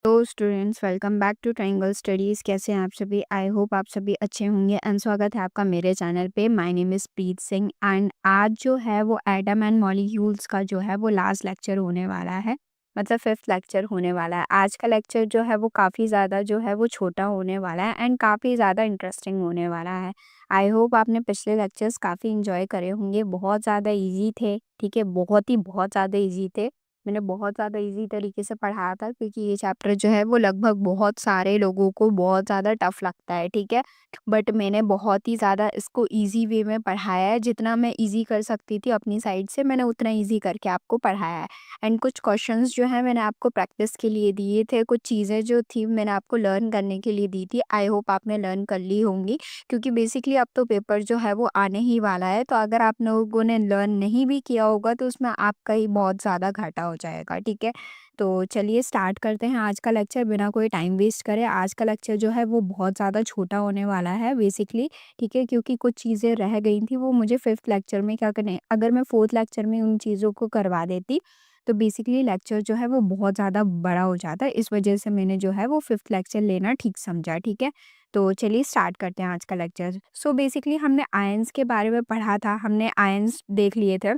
तो students welcome back to Triangle Studies. कैसे हैं आप सभी? आई होप आप सभी अच्छे होंगे एंड स्वागत है आपका मेरे चैनल पे। My name is Preet Singh and आज जो है वो एटम एंड मॉलिक्यूल्स का जो है वो लास्ट लेक्चर होने वाला है, मतलब फिफ्थ लेक्चर होने वाला है। आज का लेक्चर जो है वो काफ़ी ज़्यादा जो है वो छोटा होने वाला है एंड काफ़ी ज़्यादा इंटरेस्टिंग होने वाला है। आई होप आपने पिछले लेक्चर्स काफ़ी इंजॉय करे होंगे। बहुत ज़्यादा ईजी थे, ठीक है, बहुत ज़्यादा ईजी थे। मैंने बहुत ज़्यादा ईज़ी तरीके से पढ़ाया था क्योंकि ये चैप्टर जो है वो लगभग बहुत सारे लोगों को बहुत ज़्यादा टफ लगता है, ठीक है? बट मैंने बहुत ही ज़्यादा इसको ईज़ी वे में पढ़ाया है, जितना मैं ईज़ी कर सकती थी अपनी साइड से मैंने उतना ईज़ी करके आपको पढ़ाया है। एंड कुछ क्वेश्चंस जो हैं मैंने आपको प्रैक्टिस के लिए दिए थे, कुछ चीज़ें जो थी मैंने आपको लर्न करने के लिए दी थी। आई होप आपने लर्न कर ली होंगी क्योंकि बेसिकली अब तो पेपर जो है वो आने ही वाला है, तो अगर आप लोगों ने लर्न नहीं भी किया होगा तो उसमें आपका ही बहुत ज़्यादा घाटा हो जाएगा, ठीक है? तो चलिए स्टार्ट करते हैं आज का लेक्चर बिना कोई टाइम वेस्ट करे। आज का लेक्चर जो है वो बहुत ज़्यादा छोटा होने वाला है बेसिकली, ठीक है? क्योंकि कुछ चीज़ें रह गई थी वो मुझे फिफ्थ लेक्चर में क्या करने, अगर मैं फोर्थ लेक्चर में उन चीज़ों को करवा देती तो बेसिकली लेक्चर जो है वो बहुत ज़्यादा बड़ा हो जाता है। इस वजह से मैंने जो है वो फिफ्थ लेक्चर लेना ठीक समझा, ठीक है? तो चलिए स्टार्ट करते हैं आज का लेक्चर। सो बेसिकली हमने आयंस के बारे में पढ़ा था, हमने आयंस देख लिए थे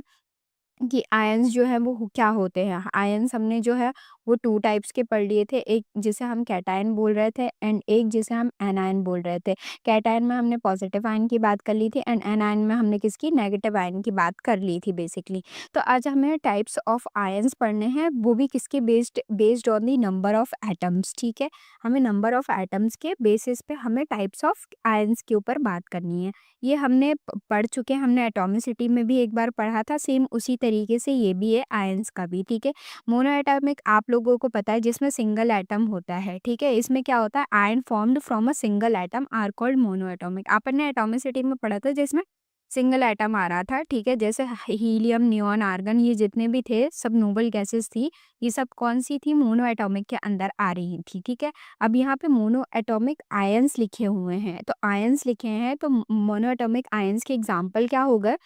कि आयंस जो है वो क्या होते हैं। आयंस हमने जो है वो 2 टाइप्स के पढ़ लिए थे, एक जिसे हम कैटायन बोल रहे थे एंड एक जिसे हम एनायन बोल रहे थे। कैटायन में हमने पॉजिटिव आयन की बात कर ली थी एंड एनायन में हमने किसकी, नेगेटिव आयन की बात कर ली थी बेसिकली। तो आज हमें टाइप्स ऑफ आयंस पढ़ने हैं, वो भी किसके based on the number of atoms, ठीक है? हमें नंबर ऑफ एटम्स के बेसिस पे हमें टाइप्स ऑफ आयंस के ऊपर बात करनी है। ये हमने पढ़ चुके हैं, हमने एटॉमिसिटी में भी एक बार पढ़ा था, सेम उसी तरीके से ये भी है आयंस का भी, ठीक है? मोनो एटॉमिक आप लोगों को पता है जिसमें सिंगल एटम होता है, ठीक है? इसमें क्या होता है, ion formed from a single atom are called monoatomic. अपन ने एटॉमिसिटी में पढ़ा था जिसमें सिंगल एटम आ रहा था, ठीक है? जैसे हीलियम, नियॉन, आर्गन, ये जितने भी थे सब नोबल गैसेस थी। ये सब कौन सी थी, मोनो एटॉमिक के अंदर आ रही थी, ठीक है? अब यहाँ पे मोनो एटॉमिक आयंस लिखे हुए हैं, तो आयंस लिखे हैं तो मोनो एटॉमिक आयंस के एग्जाम्पल क्या हो गए?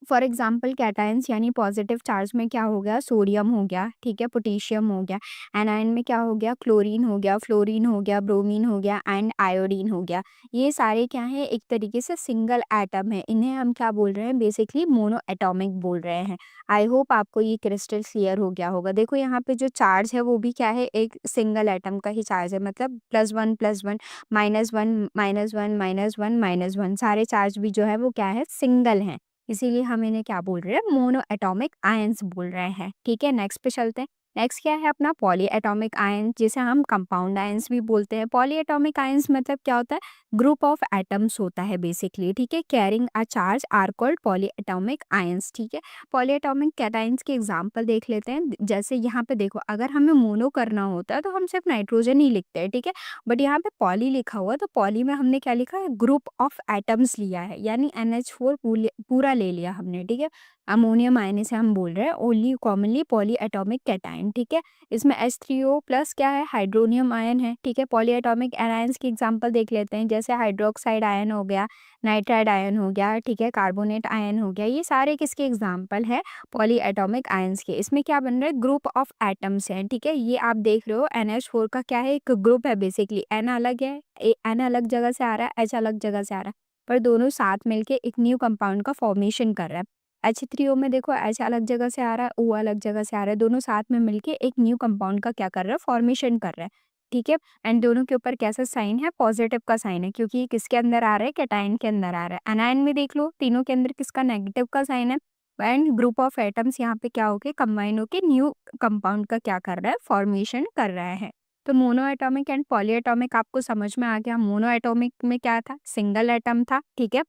फॉर एग्जाम्पल कैटायंस यानी पॉजिटिव चार्ज में क्या हो गया, सोडियम हो गया, ठीक है, पोटेशियम हो गया। एनायन में क्या हो गया, क्लोरीन हो गया, फ्लोरीन हो गया, ब्रोमीन हो गया एंड आयोडीन हो गया। ये सारे क्या है, एक तरीके से सिंगल एटम है, इन्हें हम क्या बोल रहे हैं, बेसिकली मोनो एटॉमिक बोल रहे हैं। आई होप आपको ये क्रिस्टल क्लियर हो गया होगा। देखो यहाँ पे जो चार्ज है वो भी क्या है, एक सिंगल एटम का ही चार्ज है, मतलब +1 +1 -1 -1 -1 -1, सारे चार्ज भी जो है वो क्या है, सिंगल हैं। इसीलिए हम इन्हें क्या बोल रहे हैं, मोनो एटॉमिक आयंस बोल रहे हैं, ठीक है? नेक्स्ट पे चलते हैं। नेक्स्ट क्या है अपना पॉली एटॉमिक आयन, जिसे हम कंपाउंड आयंस भी बोलते हैं। पॉली एटॉमिक आयंस मतलब क्या होता है, ग्रुप ऑफ एटम्स होता है बेसिकली, ठीक है? Carrying a charge are called poly atomic ions, ठीक है? पॉली एटॉमिक कैटायंस के एग्जांपल देख लेते हैं। जैसे यहाँ पे देखो, अगर हमें मोनो करना होता है तो हम सिर्फ नाइट्रोजन ही लिखते हैं, ठीक है? बट यहाँ पे पॉली लिखा हुआ है, तो पॉली में हमने क्या लिखा है, ग्रुप ऑफ एटम्स लिया है, यानी NH4 पूरा ले लिया हमने, ठीक है? अमोनियम आयन इसे हम बोल रहे हैं, only commonly poly atomic cation, ठीक है? इसमें H3O प्लस क्या है, हाइड्रोनियम आयन है, ठीक है? पॉली एटॉमिक एनायंस की एग्जांपल देख लेते हैं, जैसे हाइड्रोक्साइड आयन हो गया, नाइट्राइड आयन हो गया, ठीक है, कार्बोनेट आयन हो गया। ये सारे किसके एग्जांपल है, पॉली एटॉमिक आयंस के। इसमें क्या बन रहा है, ग्रुप ऑफ एटम्स हैं, ठीक है? ये आप देख रहे हो NH4 का क्या है, एक ग्रुप है बेसिकली। एन अलग है, एन अलग जगह से आ रहा है, एच अलग जगह से आ रहा है, पर दोनों साथ मिलके एक न्यू कंपाउंड का फॉर्मेशन कर रहा है। H3O में देखो, एच अलग जगह से आ रहा है, ओ अलग जगह से आ रहा है, दोनों साथ में मिलके एक न्यू कंपाउंड का क्या कर रहा है, फॉर्मेशन कर रहा है, ठीक है? एंड दोनों के ऊपर कैसा साइन है, पॉजिटिव का साइन है, क्योंकि ये किसके अंदर आ रहा है, कैटायन के अंदर आ रहा है। एनायन में देख लो, तीनों के अंदर किसका, नेगेटिव का साइन है। एंड ग्रुप ऑफ एटम्स यहाँ पे क्या होके कंबाइन होके न्यू कंपाउंड का क्या कर रहा है, फॉर्मेशन कर रहा है। तो mono atomic and poly atomic आपको समझ में आ गया। मोनो एटॉमिक में क्या था, सिंगल एटम था, ठीक है?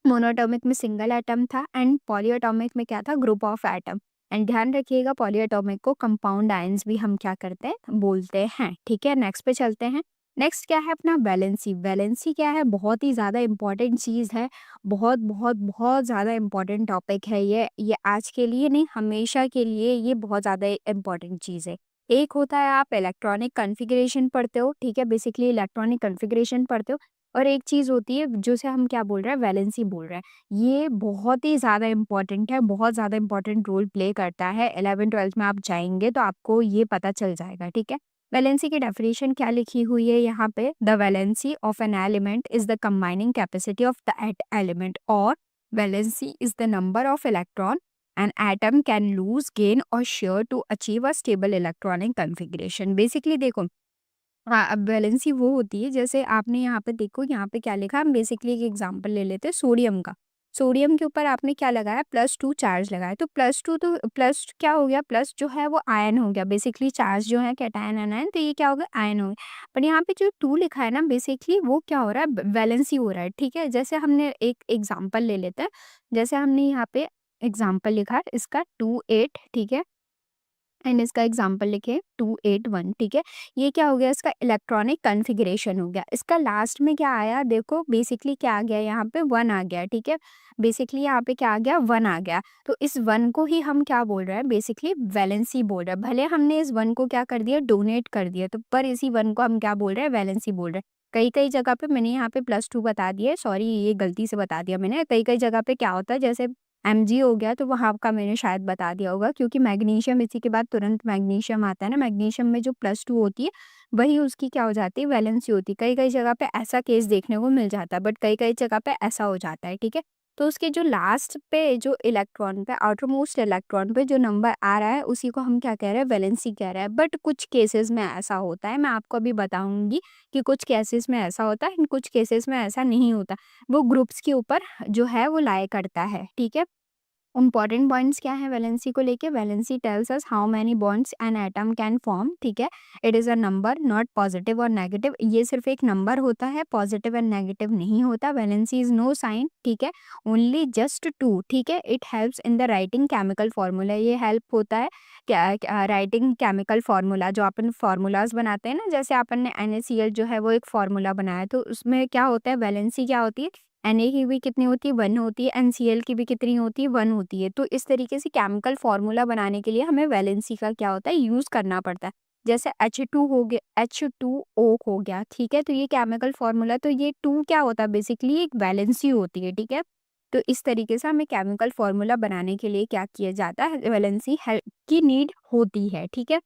मोनो एटॉमिक में सिंगल एटम था एंड पॉली एटॉमिक में क्या था, ग्रुप ऑफ एटम। एंड ध्यान रखिएगा, पॉली एटॉमिक को कंपाउंड आयंस भी हम क्या करते हैं, बोलते हैं, ठीक है? नेक्स्ट पे चलते हैं। नेक्स्ट क्या है अपना वैलेंसी। वैलेंसी क्या है, बहुत ही ज़्यादा इंपॉर्टेंट चीज़ है, बहुत बहुत बहुत ज़्यादा इंपॉर्टेंट टॉपिक है ये आज के लिए नहीं, हमेशा के लिए ये बहुत ज़्यादा इंपॉर्टेंट चीज़ है। एक होता है आप इलेक्ट्रॉनिक कॉन्फ़िगरेशन पढ़ते हो, ठीक है, बेसिकली इलेक्ट्रॉनिक कॉन्फ़िगरेशन पढ़ते हो, और एक चीज़ होती है जिसे हम क्या बोल रहे हैं, वैलेंसी बोल रहे हैं। ये बहुत ही ज़्यादा इम्पोर्टेंट है, बहुत ज़्यादा इम्पोर्टेंट रोल प्ले करता है। 11th-12th में आप जाएँगे तो आपको ये पता चल जाएगा, ठीक है? वैलेंसी की डेफिनेशन क्या लिखी हुई है यहाँ पे, the valency of an element is the combining capacity of the element, और valency is the number of electron an atom can lose, gain और share to achieve a stable electronic configuration. Basically देखो, हाँ, अब valency वो होती है, जैसे आपने यहाँ पे देखो, यहाँ पे क्या लिखा, हम बेसिकली एक एग्जांपल ले लेते हैं सोडियम का। सोडियम के ऊपर आपने क्या लगाया, +2 चार्ज लगाया, तो +2 तो प्लस क्या हो गया, प्लस जो है वो आयन हो गया। बेसिकली चार्ज जो है कैटायन एनायन, तो ये क्या हो गया, आयन हो गया। पर यहाँ पे जो 2 लिखा है ना, बेसिकली वो क्या हो रहा है, वैलेंसी हो रहा है, ठीक है। जैसे हमने एक एग्जाम्पल ले लेते हैं, जैसे हमने यहाँ पे एग्जाम्पल लिखा है इसका 2 8, ठीक है, एंड इसका एग्जाम्पल लिखे 2 8 1, ठीक है। ये क्या हो गया, इसका इलेक्ट्रॉनिक कॉन्फ़िगरेशन हो गया। इसका लास्ट में क्या आया, देखो बेसिकली क्या आ गया, यहाँ पे 1 आ गया, ठीक है। बेसिकली यहाँ पे क्या आ गया, 1 आ गया। तो इस 1 को ही हम क्या बोल रहे हैं, बेसिकली वैलेंसी बोल रहे हैं। भले हमने इस 1 को क्या कर दिया, डोनेट कर दिया, तो पर इसी 1 को हम क्या बोल रहे हैं, वैलेंसी बोल रहे हैं। कई कई जगह पे मैंने यहाँ पे +2 बता दिया है, सॉरी ये गलती से बता दिया मैंने। कई कई जगह पे क्या होता है, जैसे एमजी हो गया, तो वहाँ का मैंने शायद बता दिया होगा, क्योंकि मैग्नीशियम, इसी के बाद तुरंत मैग्नीशियम आता है ना, मैग्नीशियम में जो +2 होती है, वही उसकी क्या हो जाती है, वैलेंसी होती है। कई-कई जगह पे ऐसा केस देखने को मिल जाता है, बट कई-कई जगह पे ऐसा हो जाता है, ठीक है। तो उसके जो लास्ट पे जो इलेक्ट्रॉन पे, आउटर मोस्ट इलेक्ट्रॉन पे जो नंबर आ रहा है, उसी को हम क्या कह रहे हैं, वैलेंसी कह रहे हैं। बट कुछ केसेस में ऐसा होता है, मैं आपको अभी बताऊँगी कि कुछ केसेस में ऐसा होता है, कुछ केसेस में ऐसा नहीं होता। वो ग्रुप्स के ऊपर जो है वो लाया करता है, ठीक है। इंपॉर्टेंट पॉइंट्स क्या है वैलेंसी को लेके, valency tells us how many bonds N atom can form, ठीक है। It is a number, not positive और नेगेटिव। ये सिर्फ एक नंबर होता है, पॉजिटिव एंड नेगेटिव नहीं होता। वैलेंसी इज नो साइन, ठीक है, ओनली जस्ट टू, ठीक है। It helps in the writing chemical formula, ये हेल्प होता है क्या, राइटिंग केमिकल फार्मूला, जो अपन फार्मूलाज बनाते हैं ना, जैसे अपन ने NaCl जो है वो एक फार्मूला बनाया, तो उसमें क्या होता है, वैलेंसी क्या होती है, Na की भी कितनी होती है, 1 होती है, NCl की भी कितनी होती है, 1 होती है। तो इस तरीके से केमिकल फार्मूला बनाने के लिए हमें वैलेंसी का क्या होता है, यूज़ करना पड़ता है। जैसे H2 हो गया, H2O हो गया, ठीक है। तो ये केमिकल फार्मूला, तो ये 2 क्या होता है, बेसिकली एक वैलेंसी होती है, ठीक है। तो इस तरीके से हमें केमिकल फार्मूला बनाने के लिए क्या किया जाता है, वैलेंसी हेल्प की नीड होती है, ठीक है।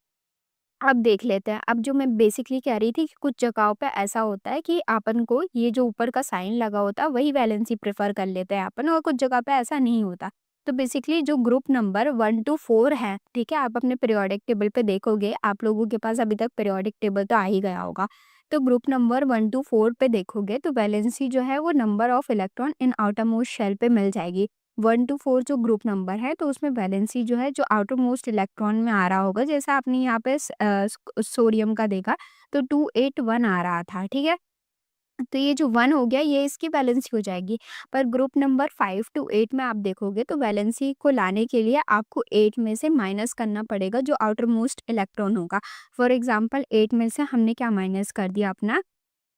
अब देख लेते हैं, अब जो मैं बेसिकली कह रही थी कि कुछ जगहों पे ऐसा होता है कि अपन को ये जो ऊपर का साइन लगा होता है वही वैलेंसी प्रेफर कर लेते हैं अपन, और कुछ जगह पे ऐसा नहीं होता। तो बेसिकली जो ग्रुप नंबर 1 to 4 है, ठीक है, आप अपने पीरियोडिक टेबल पे देखोगे, आप लोगों के पास अभी तक पीरियोडिक टेबल तो आ ही गया होगा। तो ग्रुप नंबर 1 to 4 पे देखोगे तो वैलेंसी जो है वो number of electron in outer most shell पे मिल जाएगी। 1 to 4 जो ग्रुप नंबर है, तो उसमें वैलेंसी जो है, जो आउटर मोस्ट इलेक्ट्रॉन में आ रहा होगा, जैसा आपने यहाँ पे सोडियम का देखा, तो 2 8 1 आ रहा था, ठीक है। तो ये जो 1 हो गया, ये इसकी वैलेंसी हो जाएगी। पर ग्रुप नंबर 5 to 8 में आप देखोगे तो वैलेंसी को लाने के लिए आपको 8 में से माइनस करना पड़ेगा जो आउटर मोस्ट इलेक्ट्रॉन होगा। फॉर एग्जाम्पल 8 में से हमने क्या माइनस कर दिया अपना,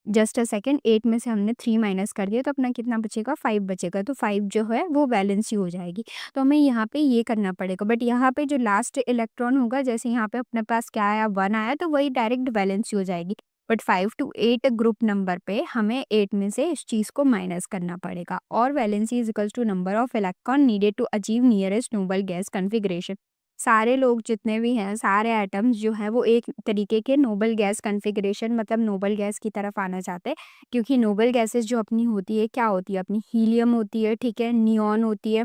जस्ट अ सेकंड, 8 में से हमने 3 माइनस कर दिया, तो अपना कितना बचेगा, 5 बचेगा। तो 5 जो है वो वैलेंसी हो जाएगी। तो हमें यहाँ पे ये करना पड़ेगा, बट यहाँ पे जो लास्ट इलेक्ट्रॉन होगा, जैसे यहाँ पे अपने पास क्या आया, 1 आया, तो वही डायरेक्ट वैलेंसी हो जाएगी। बट 5 to 8 ग्रुप नंबर पे हमें 8 में से इस चीज़ को माइनस करना पड़ेगा, और valency is equals to number of electron needed to achieve nearest noble gas configuration. सारे लोग जितने भी हैं, सारे एटम्स जो हैं वो एक तरीके के नोबल गैस कॉन्फ़िगरेशन, मतलब नोबल गैस की तरफ आना चाहते हैं। क्योंकि नोबल गैसेस जो अपनी होती है, क्या होती है अपनी, हीलियम होती है, ठीक है, नियॉन होती है,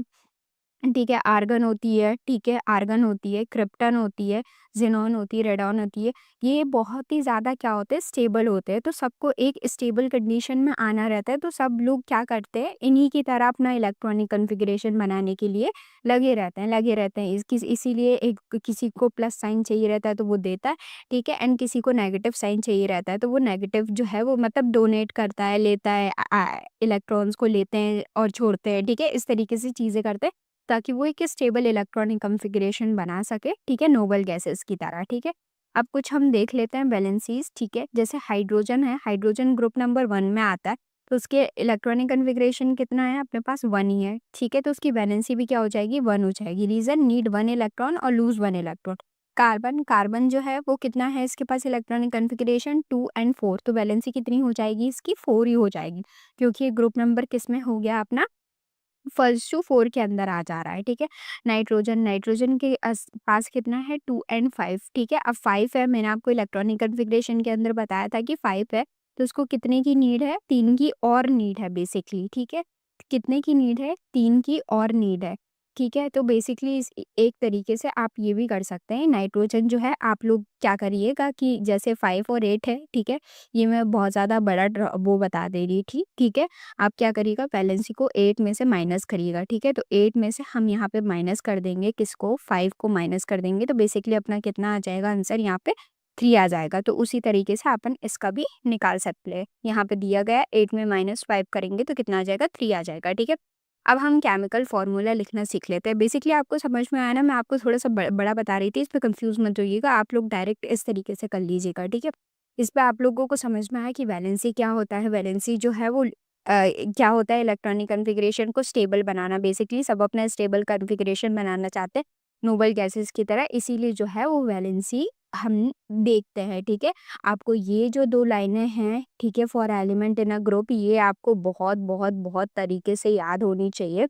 ठीक है, आर्गन होती है, ठीक है, आर्गन होती है, क्रिप्टन होती है, ज़ेनॉन होती है, रेडॉन होती है। ये बहुत ही ज़्यादा क्या होते हैं, स्टेबल होते हैं। तो सबको एक स्टेबल कंडीशन में आना रहता है, तो सब लोग क्या करते हैं, इन्हीं की तरह अपना इलेक्ट्रॉनिक कॉन्फ़िगरेशन बनाने के लिए लगे रहते हैं। इसीलिए एक किसी को प्लस साइन चाहिए रहता है तो वो देता है, ठीक है, एंड किसी को नेगेटिव साइन चाहिए रहता है तो वो नेगेटिव जो है वो मतलब डोनेट करता है, लेता है, इलेक्ट्रॉन्स को लेते हैं और छोड़ते हैं, ठीक है, इस तरीके से चीज़ें करते हैं, ताकि वो एक स्टेबल इलेक्ट्रॉनिक कॉन्फ़िगरेशन बना सके, ठीक है, नोबल गैसेस की तरह, ठीक है। अब कुछ हम देख लेते हैं वैलेंसीज़, ठीक है। जैसे हाइड्रोजन है, हाइड्रोजन ग्रुप नंबर 1 में आता है, तो उसके इलेक्ट्रॉनिक कॉन्फ़िगरेशन कितना है, अपने पास 1 ही है, ठीक है। तो उसकी वैलेंसी भी क्या हो जाएगी, 1 हो जाएगी। रीज़न, नीड 1 इलेक्ट्रॉन और लूज़ 1 इलेक्ट्रॉन। कार्बन, कार्बन जो है वो कितना है, इसके पास इलेक्ट्रॉनिक कॉन्फ़िगरेशन 2 एंड 4, तो वैलेंसी कितनी हो जाएगी इसकी, 4 ही हो जाएगी, क्योंकि ग्रुप नंबर किस में हो गया अपना, फर्स्ट टू 4 के अंदर आ जा रहा है, ठीक है। नाइट्रोजन के पास कितना है 2 एंड 5, ठीक है। अब 5 है, मैंने आपको इलेक्ट्रॉनिक कॉन्फ़िगरेशन के अंदर बताया था कि 5 है, तो उसको कितने की नीड है, 3 की और नीड है बेसिकली, ठीक है। कितने की नीड है, 3 की और नीड है, ठीक है। तो बेसिकली इस एक तरीके से आप ये भी कर सकते हैं। नाइट्रोजन जो है आप लोग क्या करिएगा कि जैसे 5 और 8 है, ठीक है। ये मैं बहुत ज़्यादा बड़ा वो बता दे रही थी, ठीक है। आप क्या करिएगा, वैलेंसी को 8 में से माइनस करिएगा, ठीक है। तो 8 में से हम यहाँ पे माइनस कर देंगे किसको, 5 को माइनस कर देंगे, तो बेसिकली अपना कितना आ जाएगा आंसर यहाँ पे 3 आ जाएगा। तो उसी तरीके से अपन इसका भी निकाल सकते हैं। यहाँ पे दिया गया 8 में -5 करेंगे तो कितना आ जाएगा, 3 आ जाएगा, ठीक है। अब हम केमिकल फार्मूला लिखना सीख लेते हैं। बेसिकली आपको समझ में आया ना, मैं आपको थोड़ा-सा बड़ा बता रही थी, इसमें कन्फ्यूज़ मत होइएगा, आप लोग डायरेक्ट इस तरीके से कर लीजिएगा, ठीक है। इस पे आप लोगों को समझ में आया कि वैलेंसी क्या होता है। वैलेंसी जो है वो क्या होता है, इलेक्ट्रॉनिक कॉन्फ़िगरेशन को स्टेबल बनाना। बेसिकली सब अपना स्टेबल कॉन्फ़िगरेशन बनाना चाहते हैं, नोबल गैसेज़ की तरह, इसीलिए जो है वो वैलेंसी हम देखते हैं, ठीक है। आपको ये जो 2 लाइनें हैं, ठीक है, for element in a group, ये आपको बहुत, बहुत, बहुत तरीके से याद होनी चाहिए।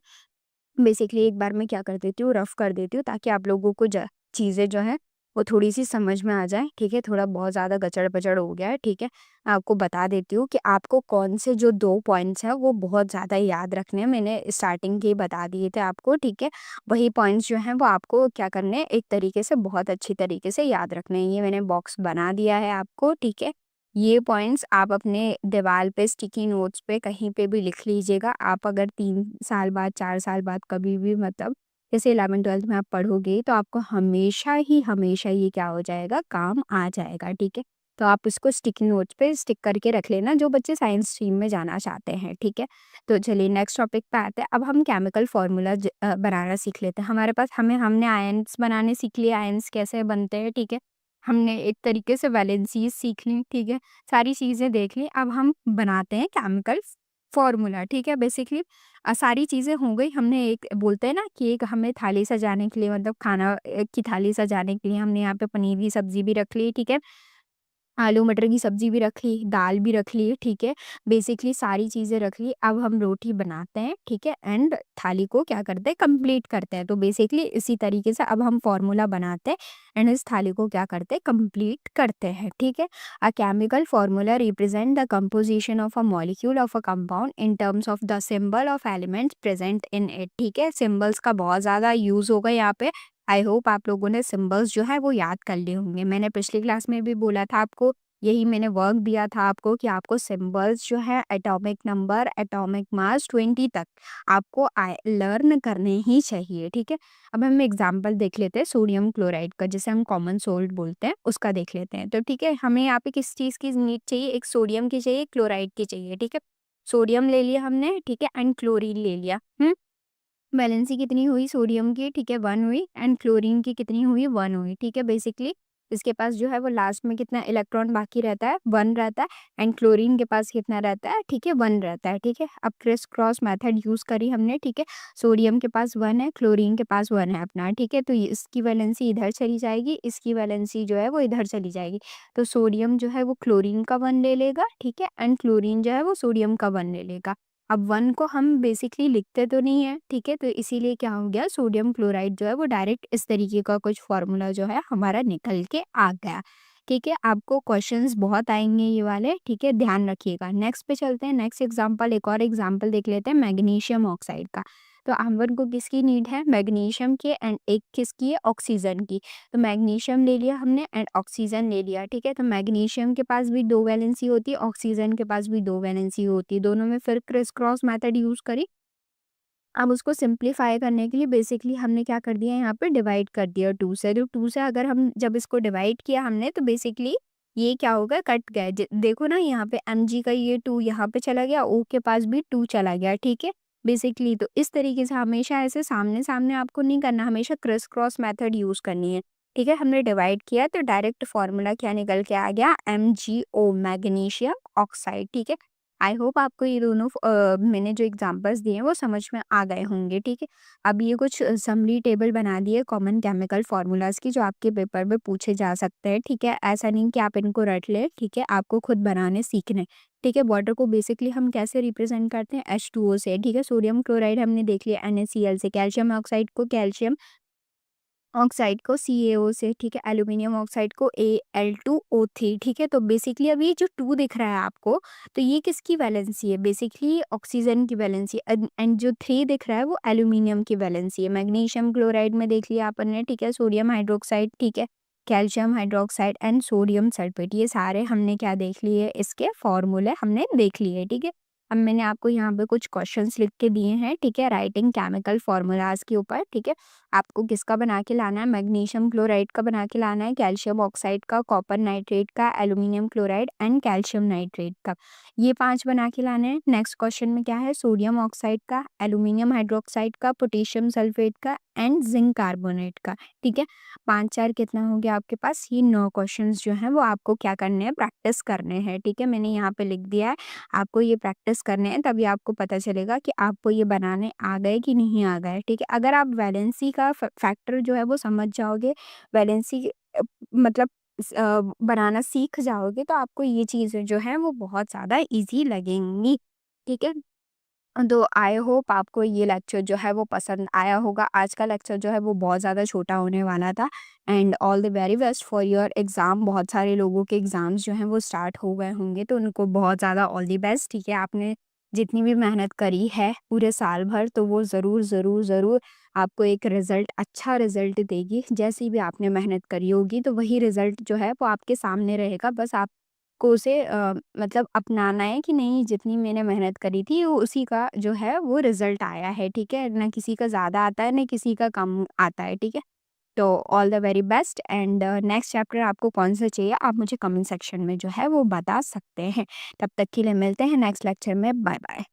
बेसिकली एक बार मैं क्या कर देती हूँ, रफ कर देती हूँ ताकि आप लोगों को चीज़ें जो हैं वो थोड़ी-सी समझ में आ जाएँ, ठीक है। थोड़ा बहुत ज़्यादा गचड़-पचड़ हो गया है, ठीक है। मैं आपको बता देती हूँ कि आपको कौन से जो 2 पॉइंट्स हैं वो बहुत ज़्यादा याद रखने हैं। मैंने स्टार्टिंग के ही बता दिए थे आपको, ठीक है। वही पॉइंट्स जो हैं वो आपको क्या करने हैं, एक तरीके से बहुत अच्छी तरीके से याद रखने हैं। ये मैंने बॉक्स बना दिया है आपको, ठीक है। ये पॉइंट्स आप अपने दीवार पे, स्टिकी नोट्स पे, कहीं पे भी लिख लीजिएगा। आप अगर 3 साल बाद, 4 साल बाद कभी भी मतलब जैसे 11th-12th में आप पढ़ोगे तो आपको हमेशा ही क्या हो जाएगा, काम आ जाएगा, ठीक है। तो आप इसको स्टिकी नोट्स पे स्टिक करके रख लेना, जो बच्चे साइंस स्ट्रीम में जाना चाहते हैं, ठीक है। तो चलिए नेक्स्ट टॉपिक पे आते हैं। अब हम केमिकल फार्मूला बनाना सीख लेते हैं। हमारे पास हमने आयन्स बनाने सीख लिए, आयन्स कैसे बनते हैं, ठीक है। हमने एक तरीके से वैलेंसीज़ सीख ली, ठीक है। सारी चीज़ें देख ली, अब हम बनाते हैं केमिकल फ़ॉर्मूला, ठीक है। बेसिकली सारी चीज़ें हो गई, हमने एक बोलते हैं ना कि एक हमें थाली सजाने के लिए, मतलब खाना की थाली सजाने के लिए हमने यहाँ पे पनीर की सब्ज़ी भी रख ली, ठीक है। आलू मटर की सब्ज़ी भी रख ली, दाल भी रख ली, ठीक है। बेसिकली सारी चीज़ें रख ली, अब हम रोटी बनाते हैं, ठीक है, एंड थाली को क्या करते हैं, कंप्लीट करते हैं। तो बेसिकली इसी तरीके से अब हम फ़ॉर्मूला बनाते हैं एंड इस थाली को क्या करते हैं, कंप्लीट करते हैं, ठीक है। A chemical formula represent the composition of a molecule of a compound in terms of the symbol of elements present in it, ठीक है। सिंबल्स का बहुत ज़्यादा यूज़ होगा यहाँ पे। आई होप आप लोगों ने सिंबल्स जो है वो याद कर लिए होंगे। मैंने पिछली क्लास में भी बोला था आपको, यही मैंने वर्क दिया था आपको कि आपको सिंबल्स जो है एटॉमिक नंबर, एटॉमिक मास 20 तक आपको लर्न करने ही चाहिए, ठीक है। अब हम एग्जांपल देख लेते हैं सोडियम क्लोराइड का, जिसे हम कॉमन सोल्ट बोलते हैं, उसका देख लेते हैं। तो ठीक है, हमें यहाँ पे किस चीज़ की नीड चाहिए, एक सोडियम की चाहिए, क्लोराइड की चाहिए, ठीक है। सोडियम ले लिया हमने, ठीक है, एंड क्लोरीन ले लिया। वैलेंसी कितनी हुई सोडियम की, ठीक है, 1 हुई, एंड क्लोरीन की कितनी हुई, 1 हुई, ठीक है। बेसिकली इसके पास जो है वो लास्ट में कितना इलेक्ट्रॉन बाकी रहता है, 1 रहता है, एंड क्लोरीन के पास कितना रहता है, ठीक है, 1 रहता है, ठीक है। अब क्रिस क्रॉस मेथड यूज़ करी हमने, ठीक है। सोडियम के पास 1 है, क्लोरीन के पास 1 है अपना, ठीक है। तो इसकी वैलेंसी इधर चली जाएगी, इसकी वैलेंसी जो है वो इधर चली जाएगी। तो सोडियम जो है वो क्लोरीन का 1 ले लेगा, ठीक है, एंड क्लोरीन जो है वो सोडियम का 1 ले लेगा। अब 1 को हम बेसिकली लिखते तो नहीं है, ठीक है, तो इसीलिए क्या हो गया, सोडियम क्लोराइड जो है वो डायरेक्ट इस तरीके का कुछ फार्मूला जो है हमारा निकल के आ गया, ठीक है। आपको क्वेश्चंस बहुत आएंगे ये वाले, ठीक है, ध्यान रखिएगा। नेक्स्ट पे चलते हैं, नेक्स्ट एग्जांपल, एक और एग्जांपल देख लेते हैं मैग्नीशियम ऑक्साइड का। तो हम को किसकी नीड है, मैग्नीशियम के, एंड एक किसकी है, ऑक्सीजन की। तो मैग्नीशियम ले लिया हमने एंड ऑक्सीजन ले लिया, ठीक है। तो मैग्नीशियम के पास भी 2 वैलेंसी होती है, ऑक्सीजन के पास भी 2 वैलेंसी होती है, दोनों में फिर क्रिस क्रॉस मेथड यूज़ करी। अब उसको सिंप्लीफाई करने के लिए बेसिकली हमने क्या कर दिया, यहाँ पे डिवाइड कर दिया 2 से। तो 2 से अगर हम जब इसको डिवाइड किया हमने, तो बेसिकली ये क्या होगा, कट गया। देखो ना यहाँ पे mg का ये 2 यहाँ पे चला गया, O के पास भी 2 चला गया, ठीक है। बेसिकली तो इस तरीके से हमेशा ऐसे सामने सामने आपको नहीं करना, हमेशा क्रिस क्रॉस मेथड यूज़ करनी है, ठीक है। हमने डिवाइड किया तो डायरेक्ट फॉर्मूला क्या निकल के आ गया, MgO, मैग्नीशियम ऑक्साइड, ठीक है। आई होप आपको ये दोनों मैंने जो एग्ज़ाम्पल्स दिए हैं वो समझ में आ गए होंगे, ठीक है। अब ये कुछ समरी टेबल बना दिए कॉमन केमिकल फ़ॉर्मूलाज़ की, जो आपके पेपर में पूछे जा सकते हैं, ठीक है। ऐसा नहीं कि आप इनको रट लें, ठीक है, आपको खुद बनाने सीखने हैं, ठीक है। वाटर को बेसिकली हम कैसे रिप्रेज़ेंट करते हैं, H2O से, ठीक है। सोडियम क्लोराइड हमने देख लिया NaCl से, कैल्शियम ऑक्साइड को कैल्शियम ऑक्साइड को CaO से, ठीक है, एल्यूमीनियम ऑक्साइड को Al2O3, ठीक है। तो बेसिकली अब ये जो 2 दिख रहा है आपको, तो ये किसकी वैलेंसी है? बेसिकली ऑक्सीजन की वैलेंसी एंड जो 3 दिख रहा है वो एल्यूमीनियम की वैलेंसी है। मैग्नीशियम क्लोराइड में देख लिया अपन ने, ठीक है, सोडियम हाइड्रोक्साइड, ठीक है, calcium hydroxide and sodium sulphate, ये सारे हमने क्या देख लिए, इसके फॉर्मूले हमने देख लिए, ठीक है। अब मैंने आपको यहाँ पे कुछ क्वेश्चंस लिख के दिए हैं, ठीक है, राइटिंग केमिकल फॉर्मूलाज के ऊपर, ठीक है। आपको किसका बना के लाना है, मैग्नीशियम क्लोराइड का बना के लाना है, कैल्शियम ऑक्साइड का, कॉपर नाइट्रेट का, aluminium chloride and calcium nitrate का, ये 5 बना के लाने हैं। नेक्स्ट क्वेश्चन में क्या है, सोडियम ऑक्साइड का, एल्यूमिनियम हाइड्रोक्साइड का, पोटेशियम सल्फेट का एंड जिंक कार्बोनेट का, ठीक है। 5 4 कितना हो गया आपके पास, ये 9 क्वेश्चंस जो हैं वो आपको क्या करने हैं, प्रैक्टिस करने हैं, ठीक है। मैंने यहाँ पे लिख दिया है, आपको ये प्रैक्टिस करने हैं, तभी आपको पता चलेगा कि आपको ये बनाने आ गए कि नहीं आ गए, ठीक है। अगर आप वैलेंसी का फैक्टर जो है वो समझ जाओगे, वैलेंसी मतलब बनाना सीख जाओगे, तो आपको ये चीज़ें जो हैं वो बहुत ज़्यादा ईज़ी लगेंगी, ठीक है। तो आई होप आपको ये लेक्चर जो है वो पसंद आया होगा। आज का लेक्चर जो है वो बहुत ज़्यादा छोटा होने वाला था, and all the very best for your exam. बहुत सारे लोगों के एग्ज़ाम्स जो हैं वो स्टार्ट हो गए होंगे, तो उनको बहुत ज़्यादा ऑल द बेस्ट, ठीक है। आपने जितनी भी मेहनत करी है पूरे साल भर, तो वो ज़रूर ज़रूर ज़रूर आपको एक रिज़ल्ट, अच्छा रिज़ल्ट देगी। जैसी भी आपने मेहनत करी होगी, तो वही रिज़ल्ट जो है वो आपके सामने रहेगा। बस आप को उसे मतलब अपनाना है कि नहीं, जितनी मैंने मेहनत करी थी वो उसी का जो है वो रिज़ल्ट आया है, ठीक है? ना किसी का ज़्यादा आता है, ना किसी का कम आता है, ठीक है? तो all the very best, and next chapter आपको कौन-सा चाहिए, आप मुझे कमेंट सेक्शन में जो है वो बता सकते हैं। तब तक के लिए मिलते हैं नेक्स्ट लेक्चर में। बाय-बाय।